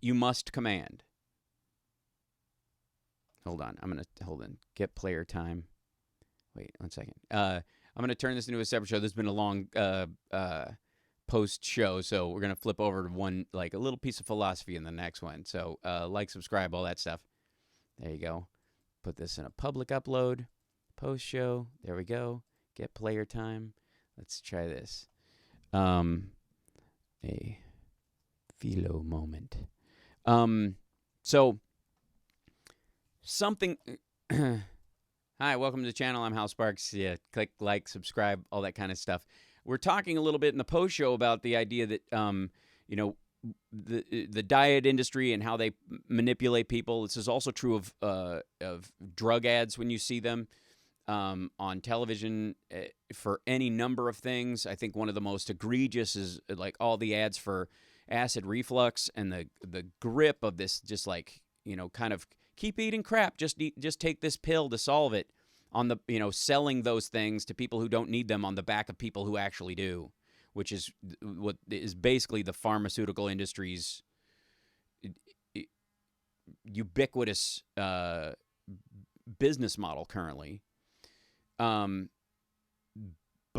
you must command. Hold on. Get player time. Wait 1 second. I'm going to turn this into a separate show. This has been a long post show, so we're going to flip over to one, like a little piece of philosophy in the next one. So like, subscribe, all that stuff. There you go. Put this in a public upload. Post show. There we go. Get player time. Let's try this. A philo moment. So something. Hi, welcome to the channel. I'm Hal Sparks. Yeah, click like, subscribe, all that kind of stuff. We're talking a little bit in the post show about the idea that the diet industry and how they manipulate people. This is also true of drug ads when you see them on television for any number of things. I think one of the most egregious is like all the ads for acid reflux and the grip of this, just like, kind of keep eating crap, just take this pill to solve it, on the, selling those things to people who don't need them on the back of people who actually do, which is what is basically the pharmaceutical industry's ubiquitous business model currently. But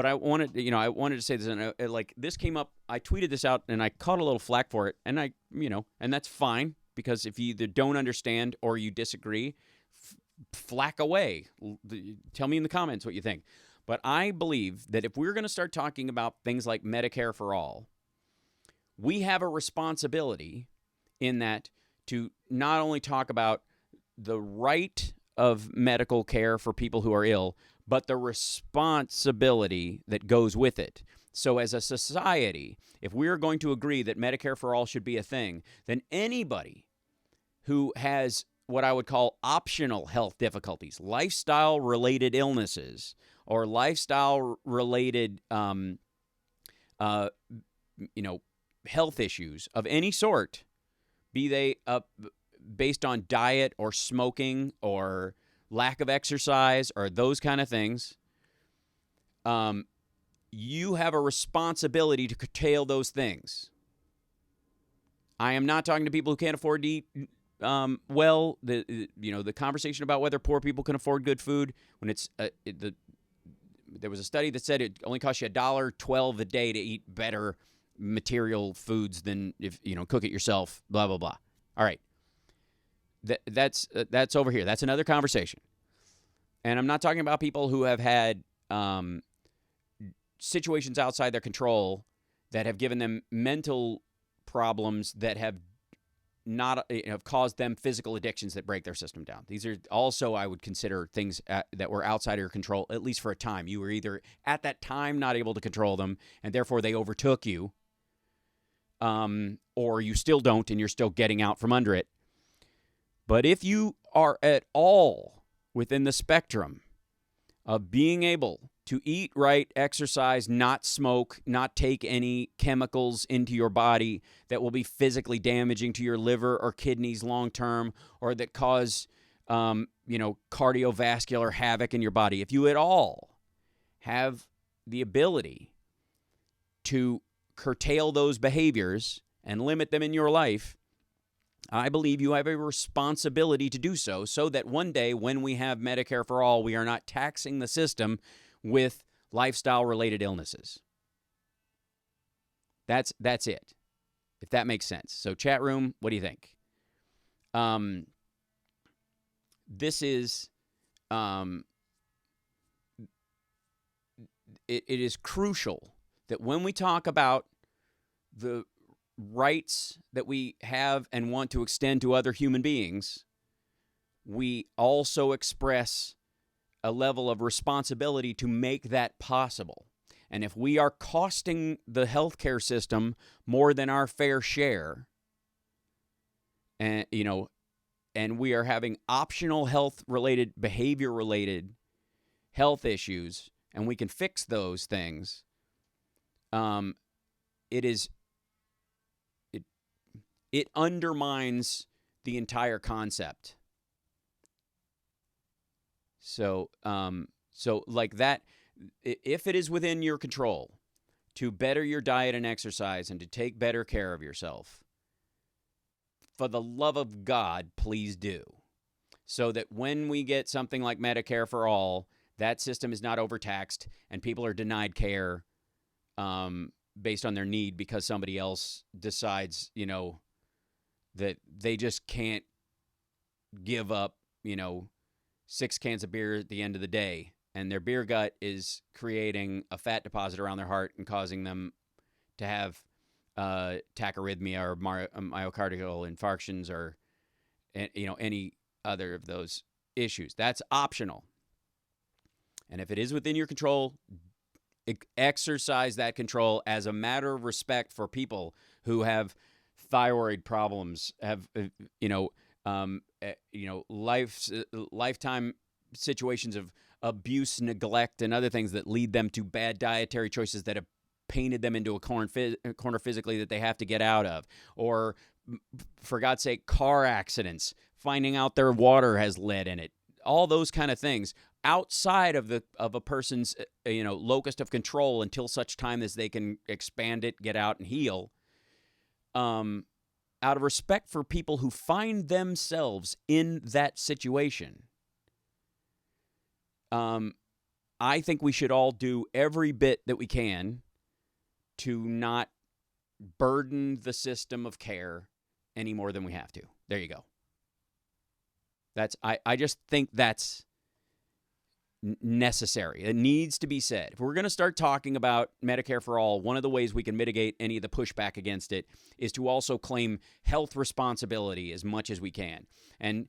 I wanted to say this, and like this came up. I tweeted this out, and I caught a little flack for it, and and that's fine, because if you either don't understand or you disagree, flack away. Tell me in the comments what you think. But I believe that if we're going to start talking about things like Medicare for all, we have a responsibility in that to not only talk about the right of medical care for people who are ill, but the responsibility that goes with it. So as a society, if we're going to agree that Medicare for all should be a thing, then anybody who has what I would call optional health difficulties, lifestyle-related illnesses, or lifestyle-related, health issues of any sort, be they based on diet or smoking or lack of exercise or those kind of things, you have a responsibility to curtail those things. I am not talking to people who can't afford to eat well. The conversation about whether poor people can afford good food, when it's there was a study that said it only costs you $1.12 a day to eat better material foods than if cook it yourself. Blah blah blah. All right, that's over here. That's another conversation. And I'm not talking about people who have had situations outside their control that have given them mental problems that have caused them physical addictions that break their system down. These are also, I would consider, things that were outside of your control, at least for a time. You were either at that time not able to control them, and therefore they overtook you, or you still don't, and you're still getting out from under it. But if you are at all within the spectrum of being able to eat right, exercise, not smoke, not take any chemicals into your body that will be physically damaging to your liver or kidneys long term, or that cause cardiovascular havoc in your body, if you at all have the ability to curtail those behaviors and limit them in your life, I believe you have a responsibility to do so, so that one day when we have Medicare for all, we are not taxing the system with lifestyle-related illnesses. That's it, if that makes sense. So chat room, what do you think? This is, it is crucial that when we talk about the rights that we have and want to extend to other human beings, we also express a level of responsibility to make that possible. And if we are costing the healthcare system more than our fair share, and we are having optional health-related, behavior-related health issues, and we can fix those things, it undermines the entire concept. So like that, if it is within your control to better your diet and exercise and to take better care of yourself, for the love of God, please do. So that when we get something like Medicare for all, that system is not overtaxed and people are denied care based on their need because somebody else decides, that they just can't give up, 6 cans of beer at the end of the day. And their beer gut is creating a fat deposit around their heart and causing them to have tachyarrhythmia or myocardial infarctions or, any other of those issues. That's optional. And if it is within your control, exercise that control as a matter of respect for people who have thyroid problems, have, lifetime situations of abuse, neglect, and other things that lead them to bad dietary choices that have painted them into a corner physically that they have to get out of. Or, for God's sake, car accidents, finding out their water has lead in it. All those kind of things outside of a person's locus of control until such time as they can expand it, get out, and heal. Out of respect for people who find themselves in that situation, I think we should all do every bit that we can to not burden the system of care any more than we have to. There you go. I just think that's necessary. It needs to be said. If we're going to start talking about Medicare for all, one of the ways we can mitigate any of the pushback against it is to also claim health responsibility as much as we can. And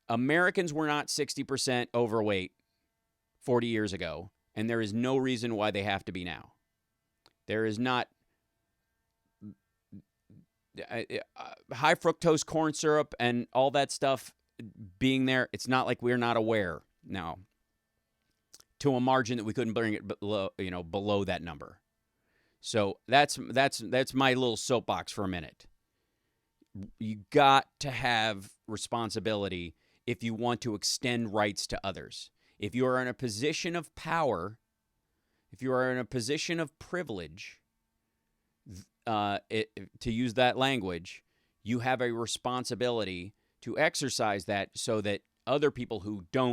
Americans were not 60% overweight 40 years ago, and there is no reason why they have to be now. There is not high fructose corn syrup and all that stuff being there. It's not like we're not aware now to a margin that we couldn't bring it below that number. So that's my little soapbox for a minute. You got to have responsibility if you want to extend rights to others. If you are in a position of power, if you are in a position of privilege, to use that language, you have a responsibility to exercise that so that other people who don't